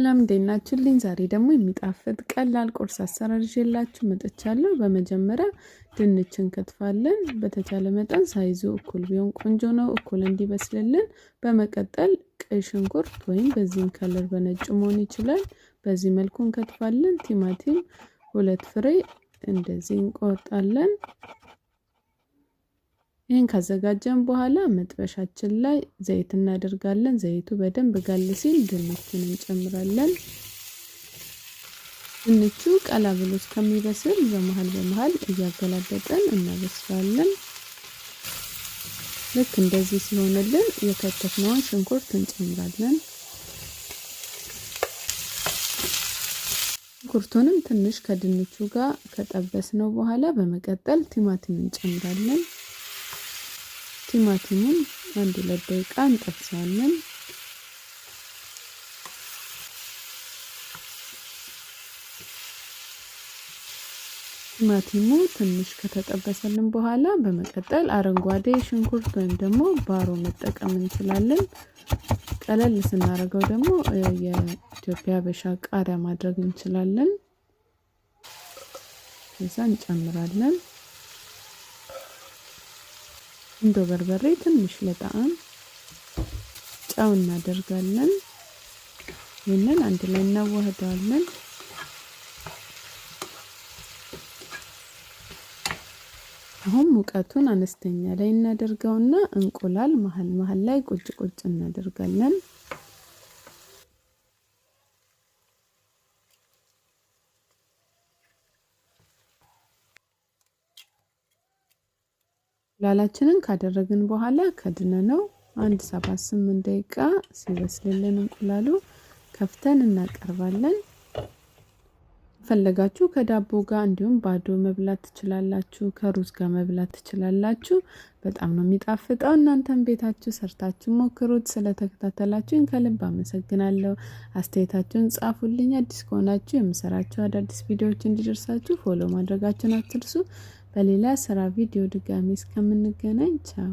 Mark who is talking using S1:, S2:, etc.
S1: ሰላም እንዴት ናችሁልኝ? ዛሬ ደግሞ የሚጣፍጥ ቀላል ቁርስ አሰራር ይዤላችሁ መጥቻለሁ። በመጀመሪያ ድንች እንከትፋለን። በተቻለ መጠን ሳይዙ እኩል ቢሆን ቆንጆ ነው፣ እኩል እንዲበስልልን። በመቀጠል ቀይ ሽንኩርት ወይም በዚህም ከለር በነጭ መሆን ይችላል፣ በዚህ መልኩ እንከትፋለን። ቲማቲም 2 ፍሬ እንደዚህ እንቆርጣለን። ይሄን ካዘጋጀን በኋላ መጥበሻችን ላይ ዘይት እናደርጋለን። ዘይቱ በደንብ ጋል ሲል ድንቹን እንጨምራለን። ድንቹ ቀላ ብሎ እስከሚበስል በመሃል እያገላበጠን እናበስላለን። ልክ እንደዚህ ሲሆንልን የከተፍነውን ሽንኩርት እንጨምራለን። ሽንኩርቱንም ትንሽ ከድንቹ ጋር ከጠበስነው በኋላ በመቀጠል ቲማቲም እንጨምራለን። ቲማቲሙን 1-2 ደቂቃ እንጠብሳለን። ቲማቲሙ ትንሽ ከተጠበሰልን በኋላ በመቀጠል አረንጓዴ ሽንኩርት ወይም ደግሞ ባሮ መጠቀም እንችላለን። ቀለል ስናደርገው ደግሞ የኢትዮጵያ በሻ ቃሪያ ማድረግ እንችላለን። ከዛ እንጨምራለን። እንዶ በርበሬ ትንሽ ለጣዕም ጨው እናደርጋለን። ይሄንን አንድ ላይ እናዋህዳለን። አሁን ሙቀቱን አነስተኛ ላይ እናደርገውና እንቁላል መሃል ላይ ቁጭ እናደርጋለን። እንቁላላችንን ካደረግን በኋላ ከድነነው 1-7-8 ደቂቃ ሲበስልልን እንቁላሉ ከፍተን እናቀርባለን። ፈለጋችሁ ከዳቦ ጋር እንዲሁም ባዶ መብላት ትችላላችሁ፣ ከሩዝ ጋር መብላት ትችላላችሁ። በጣም ነው የሚጣፍጠው። እናንተም ቤታችሁ ሰርታችሁ ሞክሩት። ስለተከታተላችሁኝ ከልብ አመሰግናለሁ። አስተያየታችሁን ጻፉልኝ። አዲስ ከሆናችሁ የምሰራቸው አዳዲስ ቪዲዮዎች እንዲደርሳችሁ ፎሎ ማድረጋችሁን አትርሱ። በሌላ ስራ ቪዲዮ ድጋሚ እስከምንገናኝ ቻው።